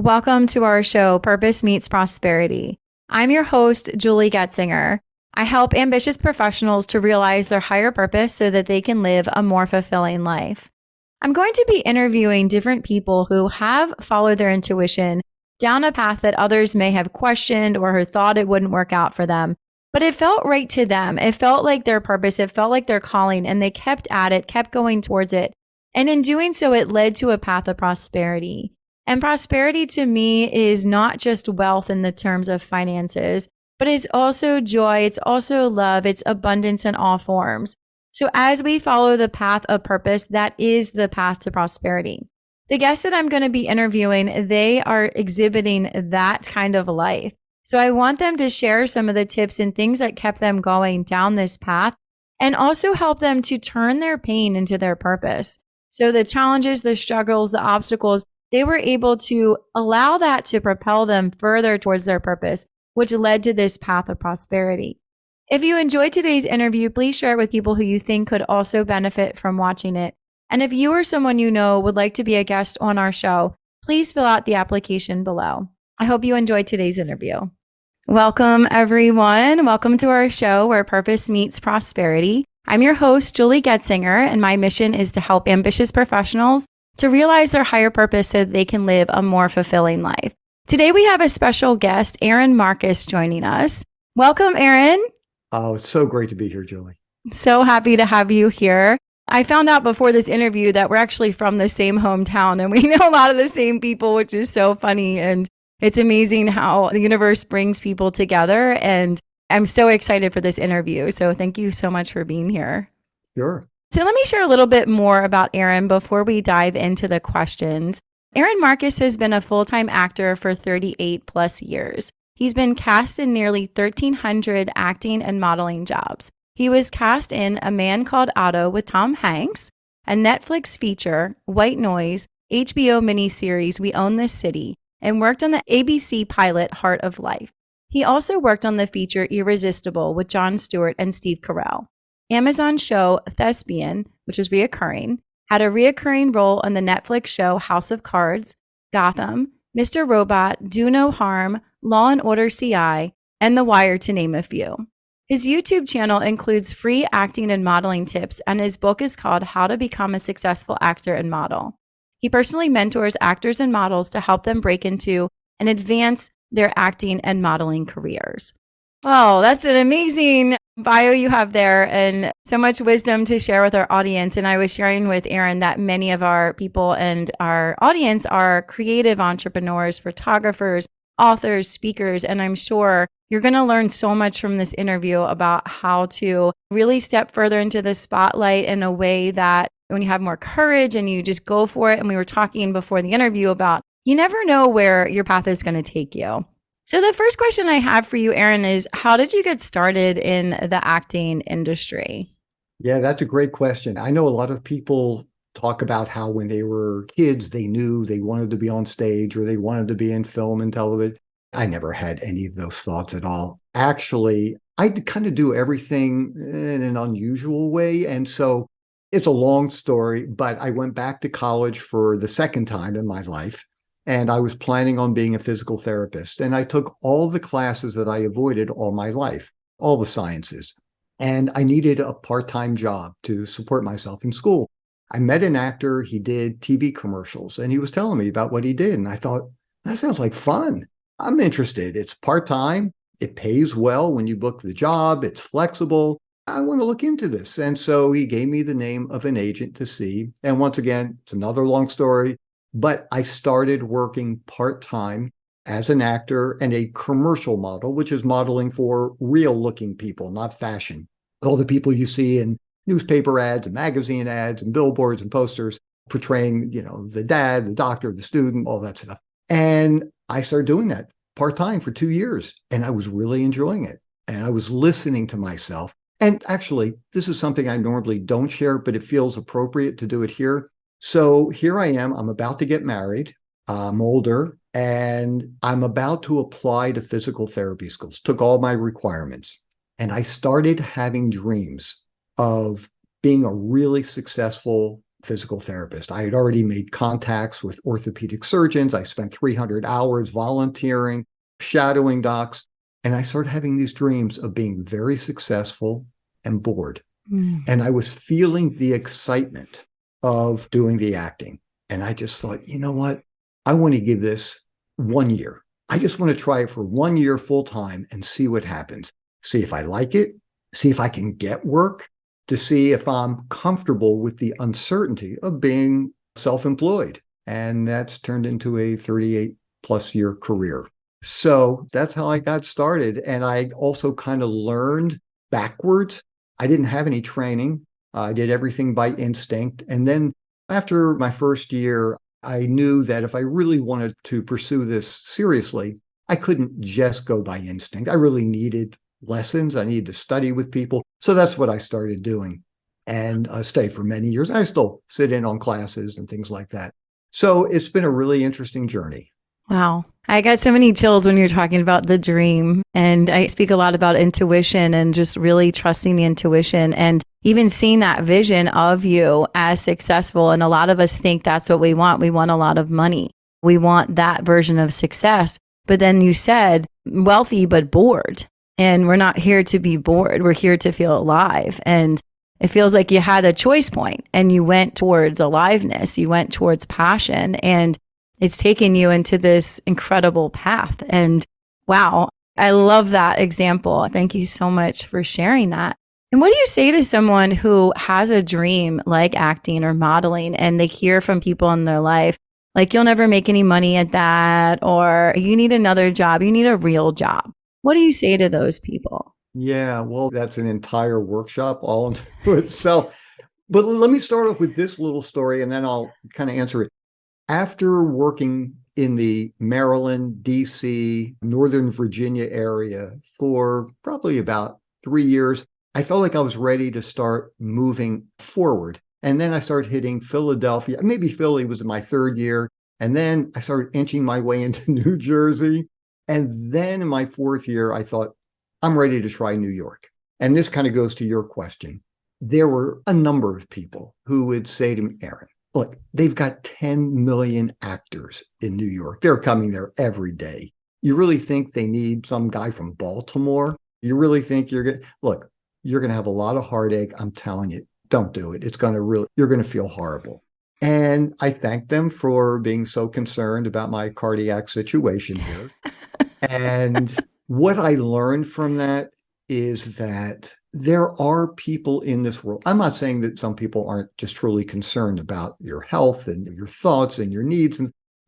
Welcome to our show, Purpose Meets Prosperity. I'm your host, Julie Goetzinger. I help ambitious professionals to realize their higher purpose so that they can live a more fulfilling life. I'm going to be interviewing different people who have followed their intuition down a path that others may have questioned or who thought it wouldn't work out for them, but it felt right to them. It felt like their purpose. It felt like their calling, and they kept at it, kept going towards it. And in doing so, it led to a path of prosperity. And prosperity to me is not just wealth in the terms of finances, but it's also joy. It's also love. It's abundance in all forms. So as we follow the path of purpose, that is the path to prosperity. The guests that I'm going to be interviewing, they are exhibiting that kind of life. So I want them to share some of the tips and things that kept them going down this path, and also help them to turn their pain into their purpose. So the challenges, the struggles, the obstacles, they were able to allow that to propel them further towards their purpose, which led to this path of prosperity. If you enjoyed today's interview, please share it with people who you think could also benefit from watching it. And if you or someone you know would like to be a guest on our show, please fill out the application below. I hope you enjoyed today's interview. Welcome, everyone. Welcome to our show where purpose meets prosperity. I'm your host, Julie Goetzinger, and my mission is to help ambitious professionals to realize their higher purpose so that they can live a more fulfilling life. Today, we have a special guest, Aaron Marcus, joining us. Welcome, Aaron. Oh, it's so great to be here, Julie. So happy to have you here. I found out before this interview that we're actually from the same hometown, and we know a lot of the same people, which is so funny. And it's amazing how the universe brings people together. And I'm so excited for this interview. So thank you so much for being here. Sure. So let me share a little bit more about Aaron before we dive into the questions. Aaron Marcus has been a full-time actor for 38 plus years. He's been cast in nearly 1,300 acting and modeling jobs. He was cast in A Man Called Otto with Tom Hanks, a Netflix feature, White Noise, HBO miniseries We Own This City, and worked on the ABC pilot Heart of Life. He also worked on the feature Irresistible with Jon Stewart and Steve Carell. Amazon show Thespian, which was reoccurring, had a reoccurring role on the Netflix show House of Cards, Gotham, Mr. Robot, Do No Harm, Law and Order CI, and The Wire, to name a few. His YouTube channel includes free acting and modeling tips, and his book is called How to Become a Successful Actor and Model. He personally mentors actors and models to help them break into and advance their acting and modeling careers. Oh, that's an amazing bio you have there, and so much wisdom to share with our audience. And I was sharing with Aaron that many of our people and our audience are creative entrepreneurs, photographers, authors, speakers, and I'm sure you're going to learn so much from this interview about how to really step further into the spotlight in a way that when you have more courage and you just go for it. And we were talking before the interview about you never know where your path is going to take you. So the first question I have for you, Aaron, is how did you get started in the acting industry? Yeah, that's a great question. I know a lot of people talk about how when they were kids, they knew they wanted to be on stage or they wanted to be in film and television. I never had any of those thoughts at all. Actually, I kind of do everything in an unusual way. And so it's a long story, but I went back to college for the second time in my life. And I was planning on being a physical therapist. And I took all the classes that I avoided all my life, all the sciences. And I needed a part-time job to support myself in school. I met an actor, he did TV commercials, and he was telling me about what he did. And I thought, that sounds like fun. I'm interested. It's part-time. It pays well when you book the job. It's flexible. I want to look into this. And so he gave me the name of an agent to see. And once again, it's another long story. But I started working part-time as an actor and a commercial model, which is modeling for real-looking people, not fashion. All the people you see in newspaper ads and magazine ads and billboards and posters portraying, the dad, the doctor, the student, all that stuff. And I started doing that part-time for 2 years, and I was really enjoying it. And I was listening to myself. And actually, this is something I normally don't share, but it feels appropriate to do it here. So here I am, I'm about to get married, I'm older, and I'm about to apply to physical therapy schools, took all my requirements. And I started having dreams of being a really successful physical therapist. I had already made contacts with orthopedic surgeons. I spent 300 hours volunteering, shadowing docs, and I started having these dreams of being very successful and bored. And I was feeling the excitement of doing the acting. And I just thought, you know what? I want to give this 1 year. I just want to try it for 1 year full time and see what happens. See if I like it, see if I can get work, to see if I'm comfortable with the uncertainty of being self-employed. And that's turned into a 38 plus year career. So that's how I got started. And I also kind of learned backwards. I didn't have any training. I did everything by instinct. And then after my first year, I knew that if I really wanted to pursue this seriously, I couldn't just go by instinct. I really needed lessons. I needed to study with people. So that's what I started doing and stayed for many years. I still sit in on classes and things like that. So it's been a really interesting journey. Wow. I got so many chills when you're talking about the dream. And I speak a lot about intuition and just really trusting the intuition and even seeing that vision of you as successful. And a lot of us think that's what we want. We want a lot of money. We want that version of success. But then you said wealthy, but bored. And we're not here to be bored. We're here to feel alive. And it feels like you had a choice point and you went towards aliveness. You went towards passion, and it's taken you into this incredible path. And wow, I love that example. Thank you so much for sharing that. And what do you say to someone who has a dream like acting or modeling, and they hear from people in their life, like, you'll never make any money at that, or you need another job, you need a real job? What do you say to those people? Yeah, well, that's an entire workshop all into itself. But let me start off with this little story, and then I'll kind of answer it. After working in the Maryland, DC, Northern Virginia area for probably about 3 years, I felt like I was ready to start moving forward. And then I started hitting Philadelphia. Maybe Philly was in my third year. And then I started inching my way into New Jersey. And then in my fourth year, I thought, I'm ready to try New York. And this kind of goes to your question. There were a number of people who would say to me, Aaron, look, they've got 10 million actors in New York. They're coming there every day. You really think they need some guy from Baltimore? You really think you're going to, look, you're going to have a lot of heartache. I'm telling you, don't do it. It's going to really, you're going to feel horrible. And I thank them for being so concerned about my cardiac situation here. And what I learned from that is that there are people in this world. I'm not saying that some people aren't just truly concerned about your health and your thoughts and your needs,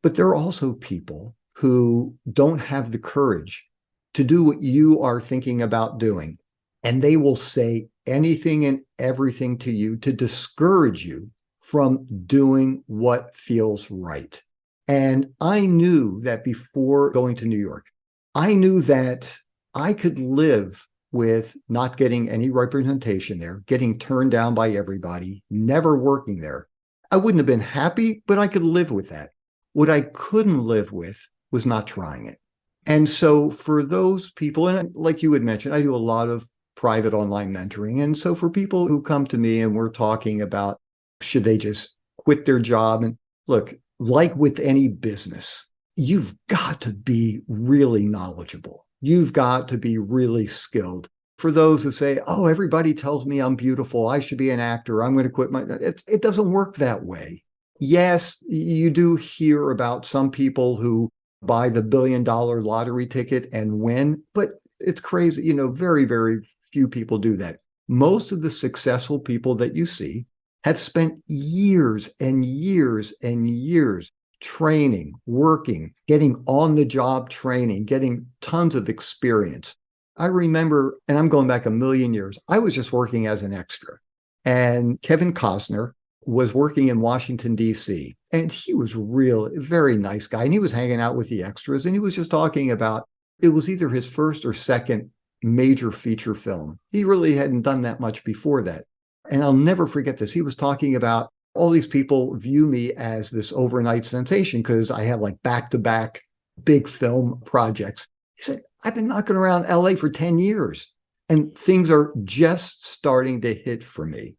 but there are also people who don't have the courage to do what you are thinking about doing. And they will say anything and everything to you to discourage you from doing what feels right. And I knew that before going to New York, I knew that I could live with not getting any representation there, getting turned down by everybody, never working there. I wouldn't have been happy, but I could live with that. What I couldn't live with was not trying it. And so for those people, and like you had mentioned, I do a lot of private online mentoring. And so for people who come to me and we're talking about, should they just quit their job? And look, like with any business, you've got to be really knowledgeable. You've got to be really skilled. For those who say, oh, everybody tells me I'm beautiful, I should be an actor, I'm going to quit it doesn't work that way. Yes, you do hear about some people who buy the $1 billion lottery ticket and win, but it's crazy. Very, very few people do that. Most of the successful people that you see have spent years and years and years training, working, getting on the job training, getting tons of experience. I remember, and I'm going back a million years, I was just working as an extra. And Kevin Costner was working in Washington, D.C. And he was very nice guy. And he was hanging out with the extras. And he was just talking about, it was either his first or second major feature film. He really hadn't done that much before that. And I'll never forget this. He was talking about, all these people view me as this overnight sensation because I have like back-to-back big film projects. He said, I've been knocking around LA for 10 years and things are just starting to hit for me.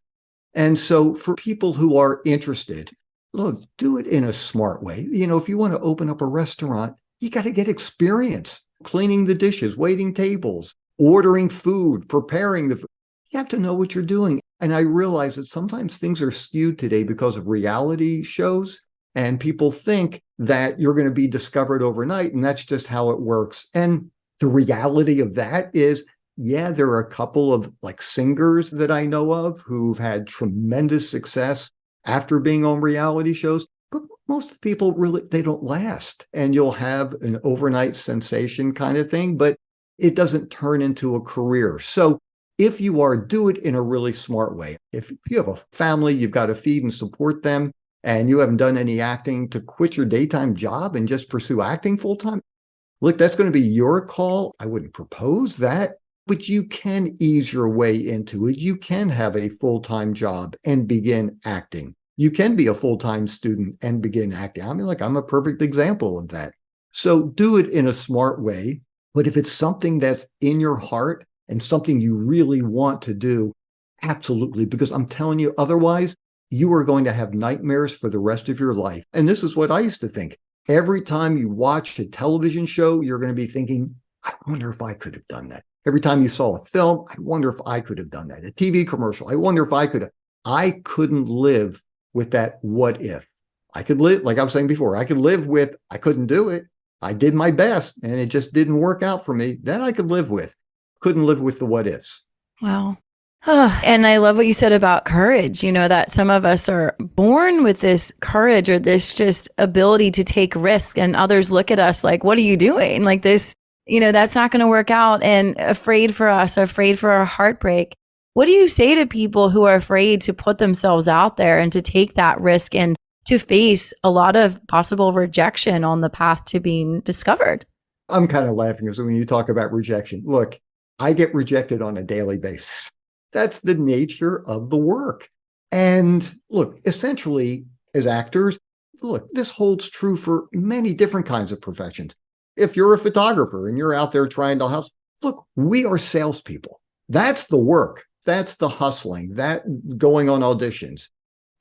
And so for people who are interested, look, do it in a smart way. If you want to open up a restaurant, you got to get experience cleaning the dishes, waiting tables, ordering food, preparing the food. You have to know what you're doing. And I realize that sometimes things are skewed today because of reality shows, and people think that you're going to be discovered overnight, and that's just how it works. And the reality of that is, yeah, there are a couple of like singers that I know of who've had tremendous success after being on reality shows, but most of the people really, they don't last. And you'll have an overnight sensation kind of thing, but it doesn't turn into a career. So if you are, do it in a really smart way. If you have a family, you've got to feed and support them, and you haven't done any acting, to quit your daytime job and just pursue acting full time, look, that's going to be your call. I wouldn't propose that, but you can ease your way into it. You can have a full-time job and begin acting. You can be a full-time student and begin acting. I mean, like, I'm a perfect example of that. So do it in a smart way. But if it's something that's in your heart and something you really want to do, absolutely, because I'm telling you, otherwise, you are going to have nightmares for the rest of your life. And this is what I used to think. Every time you watch a television show, you're going to be thinking, I wonder if I could have done that. Every time you saw a film, I wonder if I could have done that. A TV commercial, I wonder if I could have. I couldn't live with that what if. I could live, like I was saying before, I could live with, I couldn't do it. I did my best and it just didn't work out for me. That I could live with. Couldn't live with the what ifs. Wow. And I love what you said about courage, that some of us are born with this courage or this just ability to take risk, and others look at us like, what are you doing? Like this, that's not going to work out, and afraid for us, afraid for our heartbreak. What do you say to people who are afraid to put themselves out there and to take that risk and to face a lot of possible rejection on the path to being discovered? I'm kind of laughing because when you talk about rejection, look, I get rejected on a daily basis. That's the nature of the work. And look, essentially, as actors, look, this holds true for many different kinds of professions. If you're a photographer and you're out there trying to hustle, look, we are salespeople. That's the work. That's the hustling, that going on auditions.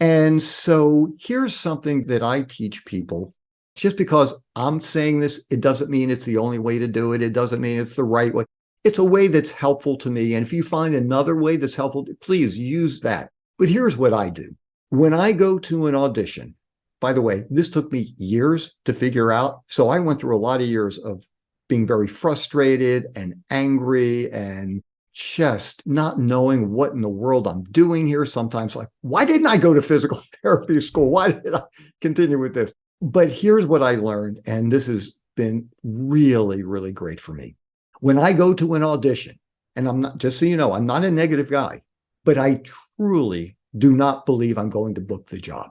And so here's something that I teach people. Just because I'm saying this, it doesn't mean it's the only way to do it. It doesn't mean it's the right way. It's a way that's helpful to me. And if you find another way that's helpful, please use that. But here's what I do. When I go to an audition, by the way, this took me years to figure out. So I went through a lot of years of being very frustrated and angry and just not knowing what in the world I'm doing here. Sometimes like, why didn't I go to physical therapy school? Why did I continue with this? But here's what I learned, and this has been really, really great for me. When I go to an audition, and I'm not, just so you know, I'm not a negative guy, but I truly do not believe I'm going to book the job.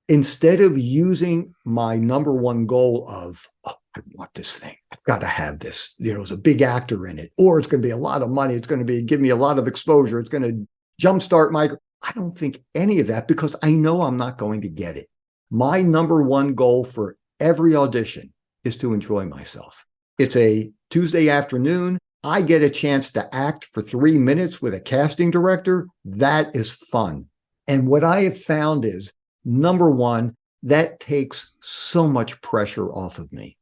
Instead of using my number one goal of, oh, I want this thing, I've got to have this, there's a big actor in it, or it's going to be a lot of money, it's going to give me a lot of exposure, it's going to jumpstart I don't think any of that, because I know I'm not going to get it. My number one goal for every audition is to enjoy myself. It's a Tuesday afternoon. I get a chance to act for 3 minutes with a casting director. That is fun. And what I have found is, number one, that takes so much pressure off of me.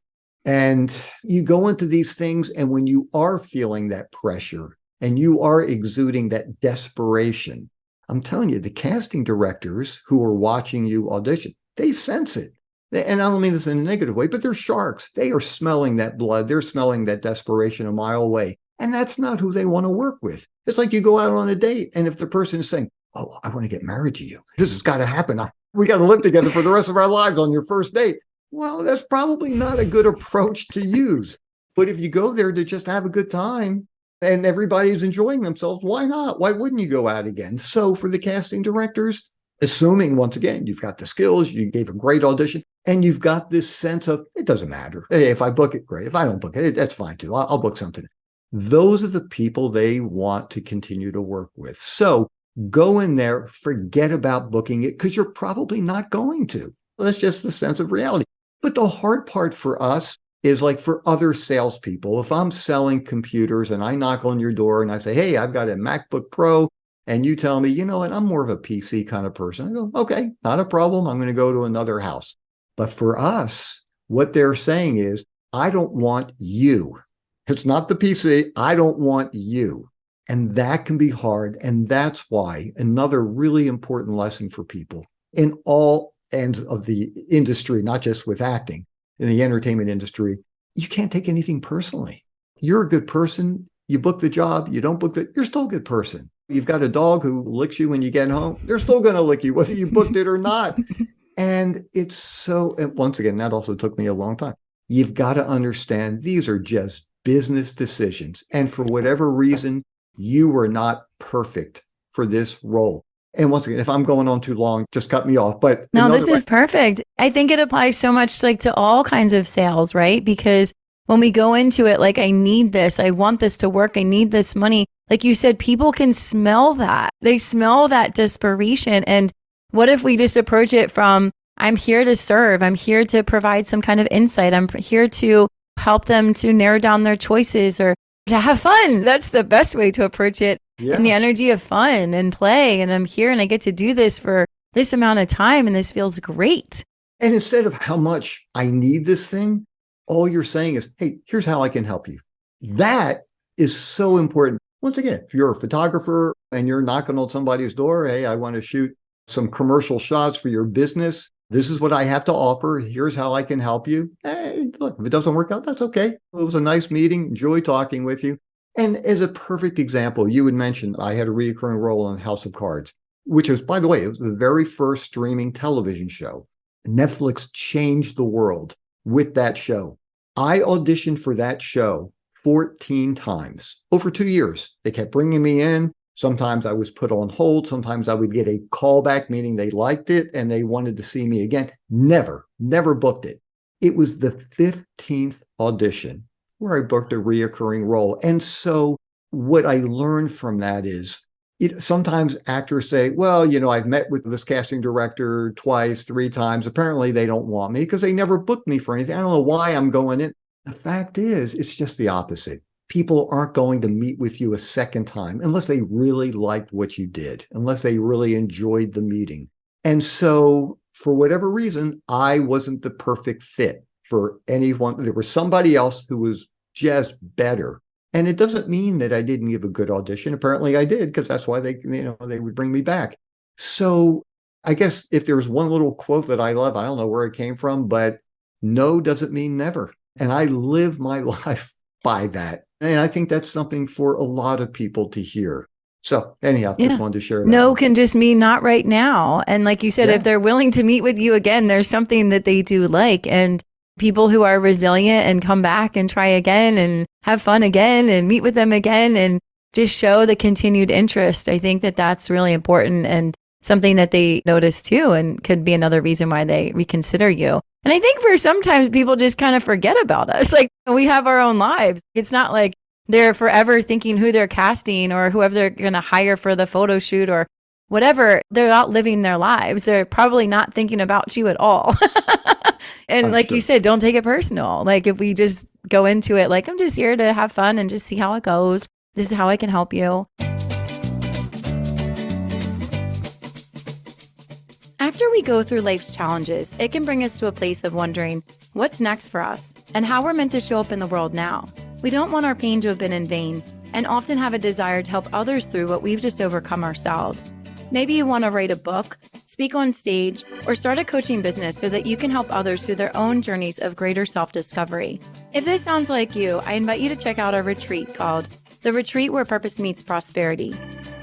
And you go into these things, and when you are feeling that pressure and you are exuding that desperation, I'm telling you, the casting directors who are watching you audition, they sense it. And I don't mean this in a negative way, but they're sharks. They are smelling that blood. They're smelling that desperation a mile away. And that's not who they want to work with. It's like you go out on a date, and if the person is saying, oh, I want to get married to you, this has got to happen. We got to live together for the rest of our lives on your first date. Well, that's probably not a good approach to use. But if you go there to just have a good time and everybody's enjoying themselves, why not? Why wouldn't you go out again? So for the casting directors, assuming, once again, you've got the skills, you gave a great audition, and you've got this sense of, it doesn't matter. Hey, if I book it, great. If I don't book it, that's fine too. I'll book something. Those are the people they want to continue to work with. So go in there, forget about booking it, because you're probably not going to. Well, that's just the sense of reality. But the hard part for us is like for other salespeople. If I'm selling computers and I knock on your door and I say, hey, I've got a MacBook Pro, and you tell me, you know what, I'm more of a PC kind of person. I go, okay, not a problem. I'm going to go to another house. But for us, what they're saying is, I don't want you. It's not the PC. I don't want you. And that can be hard. And that's why another really important lesson for people in all ends of the industry, not just with acting, in the entertainment industry, you can't take anything personally. You're a good person. You book the job. You don't book it. You're still a good person. You've got a dog who licks you when you get home. They're still going to lick you, whether you booked it or not. And it's so, and once again, that also took me a long time. You've got to understand these are just business decisions. And for whatever reason, you were not perfect for this role. And once again, if I'm going on too long, just cut me off. But no, this is perfect. I think it applies so much like to all kinds of sales, right? Because when we go into it, like, I need this, I want this to work, I need this money. Like you said, people can smell that. They smell that desperation. And what if we just approach it from, I'm here to serve, I'm here to provide some kind of insight, I'm here to help them to narrow down their choices or to have fun. That's the best way to approach it. Yeah. In the energy of fun and play. And I'm here and I get to do this for this amount of time. And this feels great. And instead of how much I need this thing, all you're saying is, hey, here's how I can help you. That is so important. Once again, if you're a photographer and you're knocking on somebody's door, hey, I want to shoot some commercial shots for your business. This is what I have to offer. Here's how I can help you. Hey, look, if it doesn't work out, that's okay. It was a nice meeting. Enjoy talking with you. And as a perfect example, you had mentioned I had a recurring role on House of Cards, which was, by the way, it was the very first streaming television show. Netflix changed the world with that show. I auditioned for that show 14 times over 2 years. They kept bringing me in. Sometimes I was put on hold. Sometimes I would get a callback, meaning they liked it and they wanted to see me again. Never booked it. It was the 15th audition where I booked a reoccurring role. And so what I learned from that is, sometimes actors say, well, I've met with this casting director twice, 3 times. Apparently they don't want me because they never booked me for anything. I don't know why I'm going in. The fact is, it's just the opposite. People aren't going to meet with you a second time unless they really liked what you did, unless they really enjoyed the meeting. And so for whatever reason, I wasn't the perfect fit for anyone. There was somebody else who was just better. And it doesn't mean that I didn't give a good audition. Apparently I did, because that's why they would bring me back. So I guess if there's one little quote that I love, I don't know where it came from, but no doesn't mean never. And I live my life by that. And I think that's something for a lot of people to hear. So anyhow, just wanted to share that. No can just mean not right now. And like you said, if they're willing to meet with you again, there's something that they do like. And people who are resilient and come back and try again and have fun again and meet with them again and just show the continued interest. I think that that's really important and something that they notice too, and could be another reason why they reconsider you. And I think for sometimes people just kind of forget about us. Like, we have our own lives. It's not like they're forever thinking who they're casting or whoever they're going to hire for the photo shoot or whatever. They're out living their lives. They're probably not thinking about you at all. And like you said, don't take it personal. Like, if we just go into it, like, I'm just here to have fun and just see how it goes. This is how I can help you. After we go through life's challenges, it can bring us to a place of wondering what's next for us and how we're meant to show up in the world now. We don't want our pain to have been in vain and often have a desire to help others through what we've just overcome ourselves. Maybe you want to write a book, speak on stage, or start a coaching business so that you can help others through their own journeys of greater self-discovery. If this sounds like you, I invite you to check out our retreat called The Retreat Where Purpose Meets Prosperity.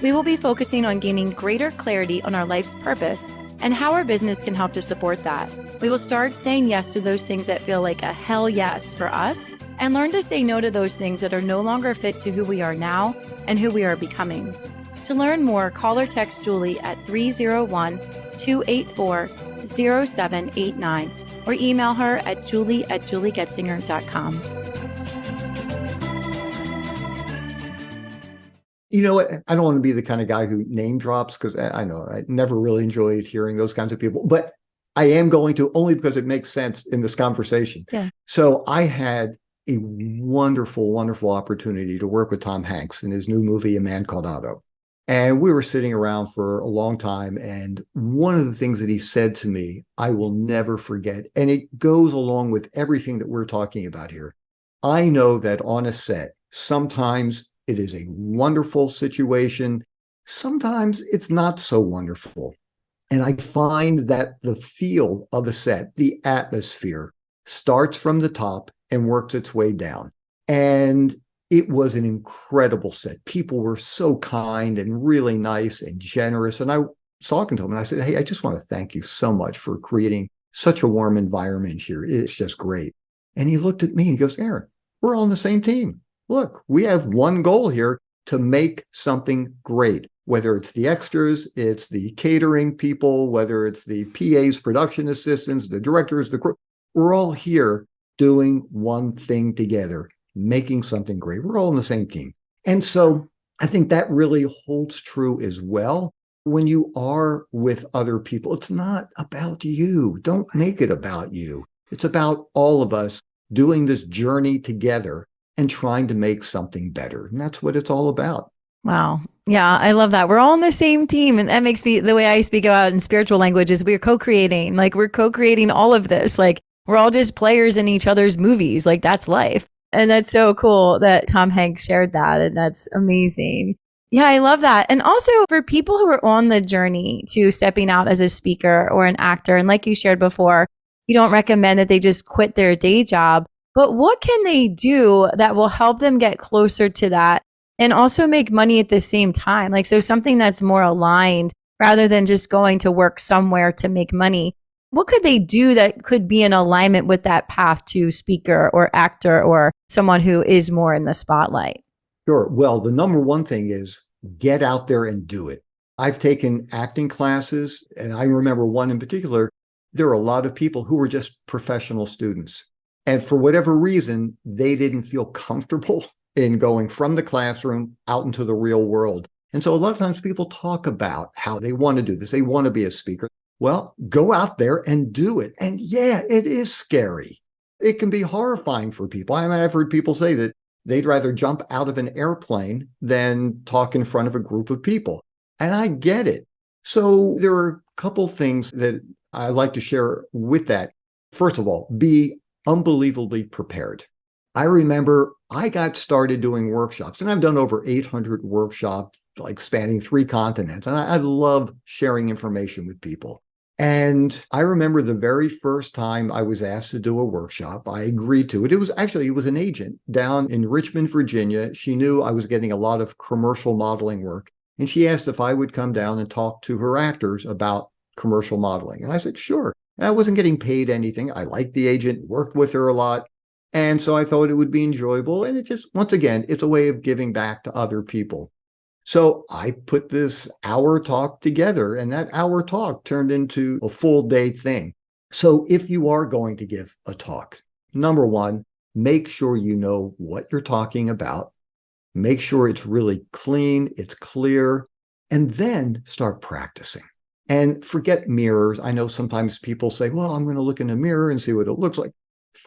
We will be focusing on gaining greater clarity on our life's purpose and how our business can help to support that. We will start saying yes to those things that feel like a hell yes for us and learn to say no to those things that are no longer fit to who we are now and who we are becoming. To learn more, call or text Julie at 301-284-0789 or email her at julie@juliegoetzinger.com. You know what? I don't want to be the kind of guy who name drops, because I know I never really enjoyed hearing those kinds of people, but I am going to, only because it makes sense in this conversation. Yeah. So I had a wonderful, wonderful opportunity to work with Tom Hanks in his new movie, A Man Called Otto. And we were sitting around for a long time. And one of the things that he said to me, I will never forget. And it goes along with everything that we're talking about here. I know that on a set, sometimes it is a wonderful situation. Sometimes it's not so wonderful. And I find that the feel of the set, the atmosphere, starts from the top and works its way down. And it was an incredible set. People were so kind and really nice and generous. And I was talking to him and I said, hey, I just want to thank you so much for creating such a warm environment here. It's just great. And he looked at me and he goes, Aaron, we're all on the same team. Look, we have one goal here to make something great, whether it's the extras, it's the catering people, whether it's the PAs, production assistants, the directors, the crew. We're all here doing one thing together, making something great. We're all on the same team. And so I think that really holds true as well. When you are with other people, it's not about you. Don't make it about you. It's about all of us doing this journey together and trying to make something better. And that's what it's all about. Wow. Yeah, I love that. We're all on the same team. And that makes me, the way I speak about in spiritual language is we're co-creating. Like we're co-creating all of this. Like we're all just players in each other's movies. Like that's life. And that's so cool that Tom Hanks shared that. And that's amazing. Yeah, I love that. And also for people who are on the journey to stepping out as a speaker or an actor, and like you shared before, you don't recommend that they just quit their day job. But what can they do that will help them get closer to that and also make money at the same time? Like, so something that's more aligned rather than just going to work somewhere to make money. What could they do that could be in alignment with that path to speaker or actor or someone who is more in the spotlight? Sure. Well, the number one thing is get out there and do it. I've taken acting classes, and I remember one in particular. There are a lot of people who were just professional students. And for whatever reason, they didn't feel comfortable in going from the classroom out into the real world. And so a lot of times people talk about how they want to do this. They want to be a speaker. Well, go out there and do it. And yeah, it is scary. It can be horrifying for people. I mean, I've heard people say that they'd rather jump out of an airplane than talk in front of a group of people. And I get it. So there are a couple things that I like to share with that. First of all, be unbelievably prepared. I remember I got started doing workshops, and I've done over 800 workshops, like spanning 3 continents. And I love sharing information with people. And I remember the very first time I was asked to do a workshop, I agreed to it. It was an agent down in Richmond, Virginia. She knew I was getting a lot of commercial modeling work. And she asked if I would come down and talk to her actors about commercial modeling. And I said, sure. And I wasn't getting paid anything. I liked the agent, worked with her a lot. And so I thought it would be enjoyable. And it just, once again, it's a way of giving back to other people. So I put this hour talk together, and that hour talk turned into a full day thing. So if you are going to give a talk, number one, make sure you know what you're talking about. Make sure it's really clean, it's clear, and then start practicing. And forget mirrors. I know sometimes people say, well, I'm going to look in a mirror and see what it looks like.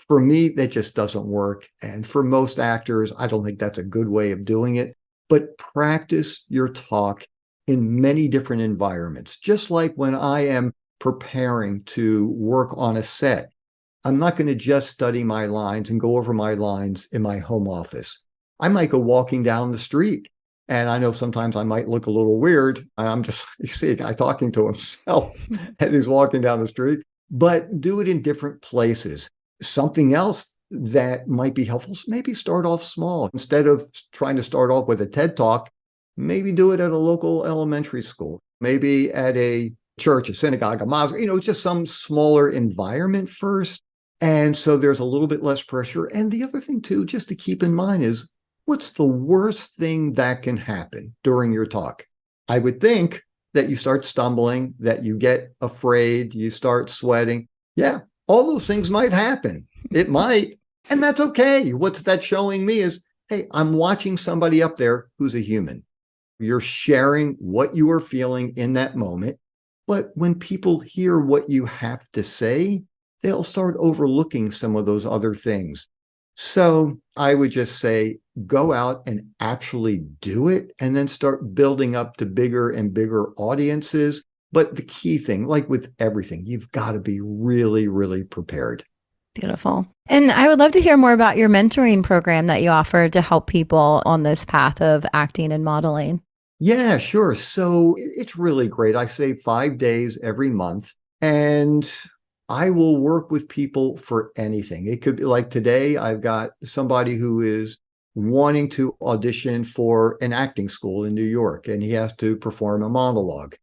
For me, that just doesn't work. And for most actors, I don't think that's a good way of doing it. But practice your talk in many different environments. Just like when I am preparing to work on a set, I'm not going to just study my lines and go over my lines in my home office. I might go walking down the street. And I know sometimes I might look a little weird. I'm just, you see a guy talking to himself as he's walking down the street, but do it in different places. Something else that might be helpful is maybe start off small. Instead of trying to start off with a TED Talk, maybe do it at a local elementary school, maybe at a church, a synagogue, a mosque, just some smaller environment first. And so there's a little bit less pressure. And the other thing too, just to keep in mind is, what's the worst thing that can happen during your talk? I would think that you start stumbling, that you get afraid, you start sweating. Yeah, all those things might happen. It might, and that's okay. What's that showing me is, hey, I'm watching somebody up there who's a human. You're sharing what you are feeling in that moment. But when people hear what you have to say, they'll start overlooking some of those other things. So I would just say, go out and actually do it and then start building up to bigger and bigger audiences. But the key thing, like with everything, you've got to be really, really prepared. Beautiful. And I would love to hear more about your mentoring program that you offer to help people on this path of acting and modeling. Yeah, sure. So it's really great. I say 5 days every month, and I will work with people for anything. It could be like today, I've got somebody who is wanting to audition for an acting school in New York, and he has to perform a monologue.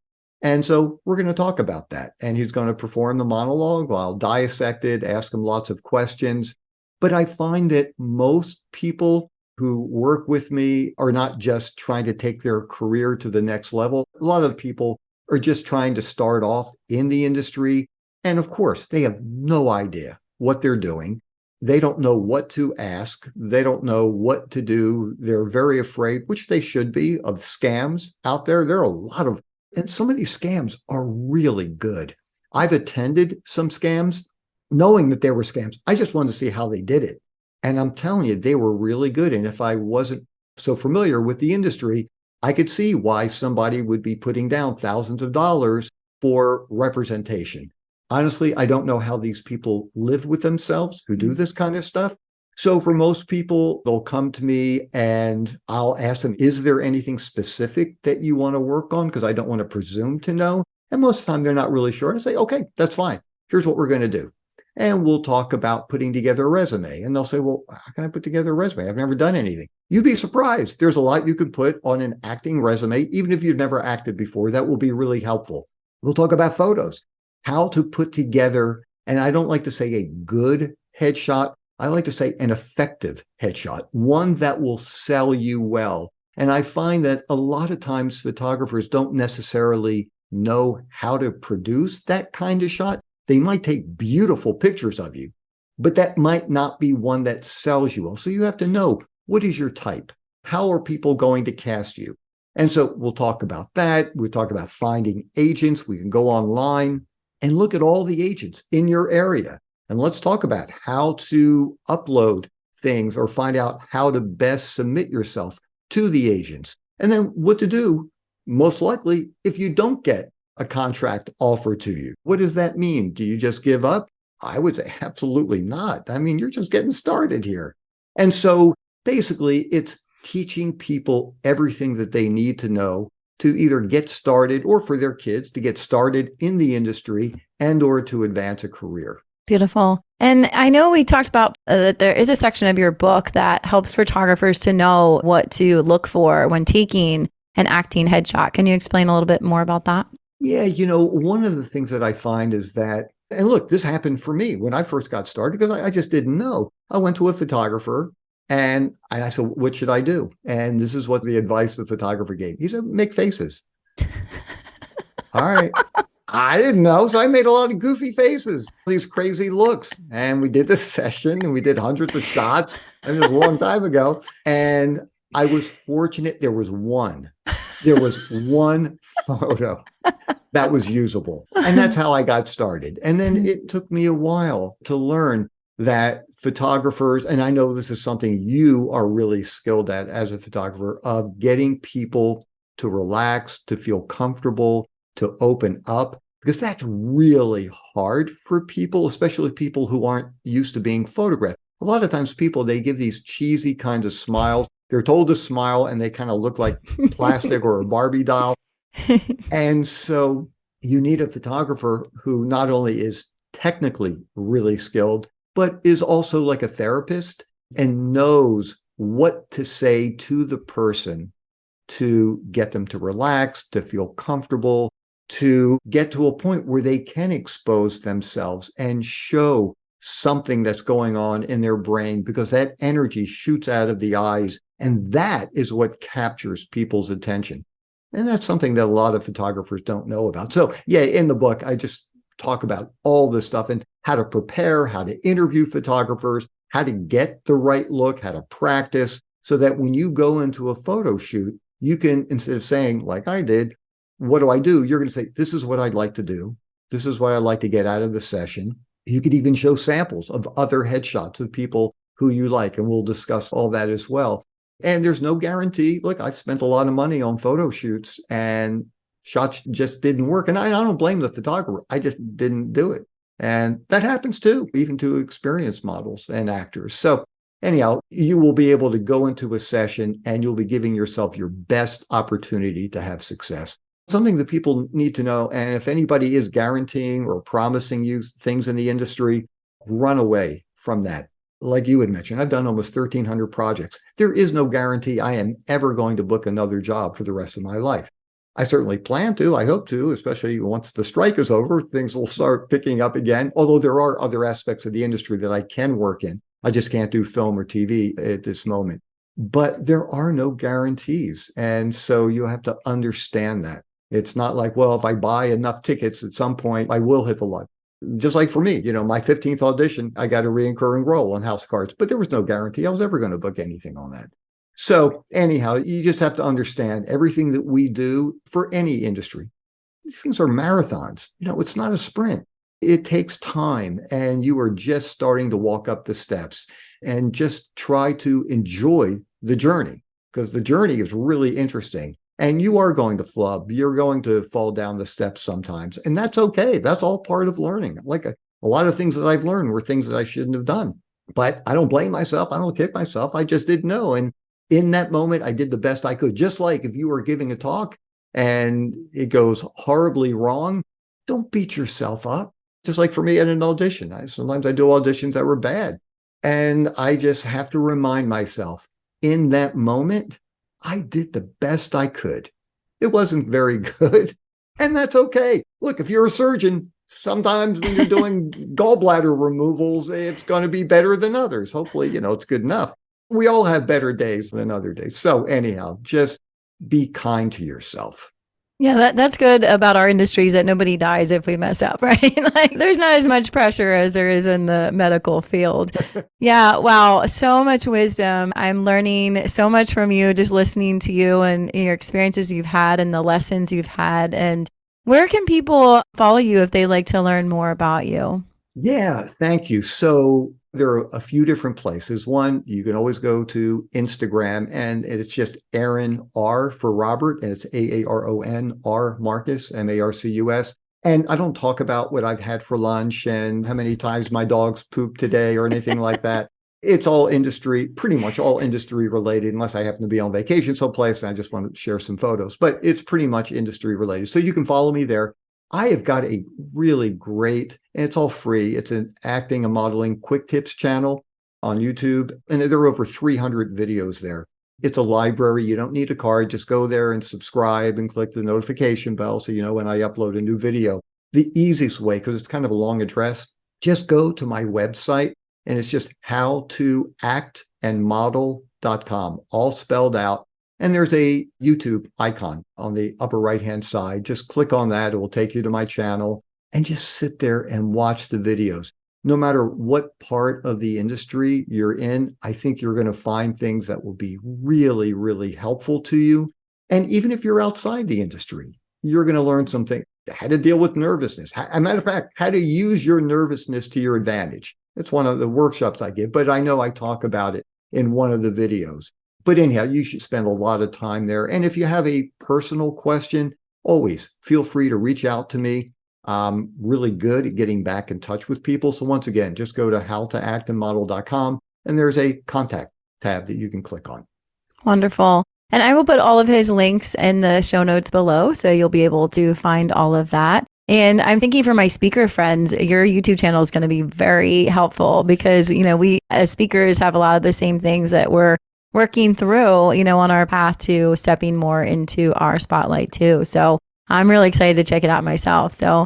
And so we're going to talk about that. And he's going to perform the monologue. I'll dissect it, ask him lots of questions. But I find that most people who work with me are not just trying to take their career to the next level. A lot of people are just trying to start off in the industry. And of course, they have no idea what they're doing. They don't know what to ask. They don't know what to do. They're very afraid, which they should be, of scams out there. There are a lot of, and some of these scams are really good. I've attended some scams knowing that they were scams. I just wanted to see how they did it. And I'm telling you, they were really good. And if I wasn't so familiar with the industry, I could see why somebody would be putting down thousands of dollars for representation. Honestly, I don't know how these people live with themselves who do this kind of stuff. So for most people, they'll come to me and I'll ask them, is there anything specific that you want to work on? Because I don't want to presume to know. And most of the time, they're not really sure. I say, okay, that's fine. Here's what we're going to do. And we'll talk about putting together a resume. And they'll say, well, how can I put together a resume? I've never done anything. You'd be surprised. There's a lot you could put on an acting resume, even if you've never acted before. That will be really helpful. We'll talk about photos, how to put together, and I don't like to say a good headshot. I like to say an effective headshot, one that will sell you well. And I find that a lot of times photographers don't necessarily know how to produce that kind of shot. They might take beautiful pictures of you, but that might not be one that sells you well. So you have to know, what is your type? How are people going to cast you? And so we'll talk about that. We'll talk about finding agents. We can go online and look at all the agents in your area. And let's talk about how to upload things or find out how to best submit yourself to the agents. And then what to do, most likely, if you don't get a contract offer to you. What does that mean? Do you just give up? I would say absolutely not. I mean, you're just getting started here. And so basically, it's teaching people everything that they need to know to either get started or for their kids to get started in the industry and or to advance a career. Beautiful. And I know we talked about that there is a section of your book that helps photographers to know what to look for when taking an acting headshot. Can you explain a little bit more about that? Yeah, one of the things that I find is that, and look, this happened for me when I first got started because I just didn't know. I went to a photographer and I said, what should I do? And this is what the advice the photographer gave. He said, make faces. All right. I didn't know. So I made a lot of goofy faces, these crazy looks. And we did this session and we did hundreds of shots. And it was a long time ago. And I was fortunate. There was one photo that was usable. And that's how I got started. And then it took me a while to learn that photographers, and I know this is something you are really skilled at as a photographer, of getting people to relax, to feel comfortable, to open up, because that's really hard for people, especially people who aren't used to being photographed. A lot of times people, they give these cheesy kinds of smiles. They're told to smile and they kind of look like plastic or a Barbie doll. And so you need a photographer who not only is technically really skilled, but is also like a therapist and knows what to say to the person to get them to relax, to feel comfortable, to get to a point where they can expose themselves and show something that's going on in their brain, because that energy shoots out of the eyes. And that is what captures people's attention. And that's something that a lot of photographers don't know about. So yeah, in the book, I just talk about all this stuff and how to prepare, how to interview photographers, how to get the right look, how to practice, so that when you go into a photo shoot, you can, instead of saying, like I did, what do I do? You're going to say, this is what I'd like to do. This is what I'd like to get out of the session. You could even show samples of other headshots of people who you like, and we'll discuss all that as well. And there's no guarantee. Look, I've spent a lot of money on photo shoots and shots just didn't work. And I don't blame the photographer. I just didn't do it. And that happens too, even to experienced models and actors. So anyhow, you will be able to go into a session and you'll be giving yourself your best opportunity to have success. Something that people need to know, and if anybody is guaranteeing or promising you things in the industry, run away from that. Like you had mentioned, I've done almost 1,300 projects. There is no guarantee I am ever going to book another job for the rest of my life. I certainly plan to, I hope to, especially once the strike is over, things will start picking up again. Although there are other aspects of the industry that I can work in. I just can't do film or TV at this moment. But there are no guarantees. And so you have to understand that. It's not like, well, if I buy enough tickets at some point, I will hit the lottery. Just like for me, my 15th audition, I got a recurring role on House of Cards, but there was no guarantee I was ever going to book anything on that. So anyhow, you just have to understand everything that we do for any industry. These things are marathons. It's not a sprint. It takes time, and you are just starting to walk up the steps, and just try to enjoy the journey, because the journey is really interesting. And you are going to flub. You're going to fall down the steps sometimes. And that's okay. That's all part of learning. Like a lot of things that I've learned were things that I shouldn't have done. But I don't blame myself. I don't kick myself. I just didn't know. And in that moment, I did the best I could. Just like if you were giving a talk and it goes horribly wrong, don't beat yourself up. Just like for me at an audition. Sometimes I do auditions that were bad. And I just have to remind myself, in that moment, I did the best I could. It wasn't very good, and that's okay. Look, if you're a surgeon, sometimes when you're doing gallbladder removals, it's going to be better than others. Hopefully, it's good enough. We all have better days than other days. So anyhow, just be kind to yourself. Yeah, that's good about our industries, that nobody dies if we mess up, right? Like there's not as much pressure as there is in the medical field. Yeah, wow, so much wisdom. I'm learning so much from you, just listening to you and your experiences you've had and the lessons you've had. And where can people follow you if they like to learn more about you? Yeah, thank you. So there are a few different places. One, you can always go to Instagram, and it's just Aaron R for Robert, and it's Aaron R Marcus, Marcus. And I don't talk about what I've had for lunch and how many times my dogs pooped today or anything like that. It's all industry, pretty much all industry related, unless I happen to be on vacation someplace and I just want to share some photos. But it's pretty much industry related. So you can follow me there. I have got a really great, and it's all free. It's an acting and modeling quick tips channel on YouTube. And there are over 300 videos there. It's a library. You don't need a card. Just go there and subscribe and click the notification bell so you know when I upload a new video. The easiest way, because it's kind of a long address, just go to my website, and it's just howtoactandmodel.com, all spelled out. And there's a YouTube icon on the upper right-hand side. Just click on that. It will take you to my channel, and just sit there and watch the videos. No matter what part of the industry you're in, I think you're going to find things that will be really, really helpful to you. And even if you're outside the industry, you're going to learn something, how to deal with nervousness. As a matter of fact, how to use your nervousness to your advantage. It's one of the workshops I give, but I know I talk about it in one of the videos. But anyhow, you should spend a lot of time there. And if you have a personal question, always feel free to reach out to me. I'm really good at getting back in touch with people. So once again, just go to howtoactandmodel.com, and there's a contact tab that you can click on. Wonderful. And I will put all of his links in the show notes below, so you'll be able to find all of that. And I'm thinking for my speaker friends, your YouTube channel is going to be very helpful because, we as speakers have a lot of the same things that we're working through, on our path to stepping more into our spotlight too. So I'm really excited to check it out myself. So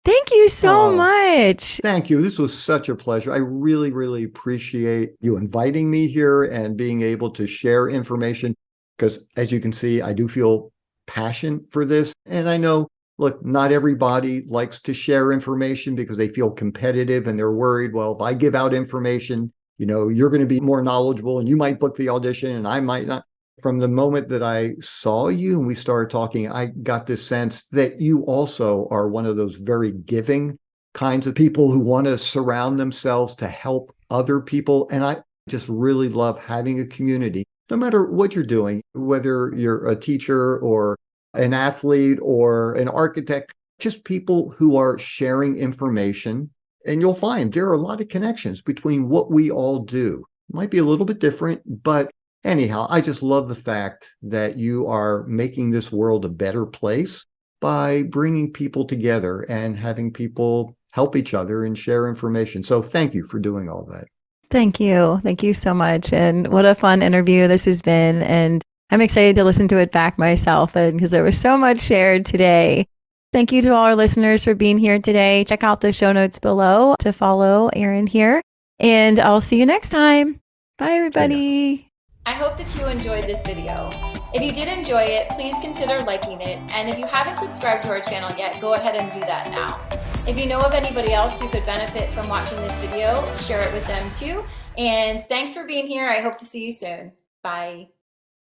thank you so much. Thank you. This was such a pleasure. I really, really appreciate you inviting me here and being able to share information, because as you can see, I do feel passion for this. And I know, look, not everybody likes to share information because they feel competitive and they're worried, well, if I give out information, you're going to be more knowledgeable and you might book the audition and I might not. From the moment that I saw you and we started talking, I got this sense that you also are one of those very giving kinds of people who want to surround themselves to help other people. And I just really love having a community no matter what you're doing, whether you're a teacher or an athlete or an architect, just people who are sharing information. And you'll find there are a lot of connections between what we all do. It might be a little bit different, but anyhow, I just love the fact that you are making this world a better place by bringing people together and having people help each other and share information. So thank you for doing all that. Thank you. Thank you so much. And what a fun interview this has been. And I'm excited to listen to it back myself, and because there was so much shared today. Thank you to all our listeners for being here today. Check out the show notes below to follow Aaron here. And I'll see you next time. Bye, everybody. I hope that you enjoyed this video. If you did enjoy it, please consider liking it. And if you haven't subscribed to our channel yet, go ahead and do that now. If you know of anybody else who could benefit from watching this video, share it with them too. And thanks for being here. I hope to see you soon. Bye.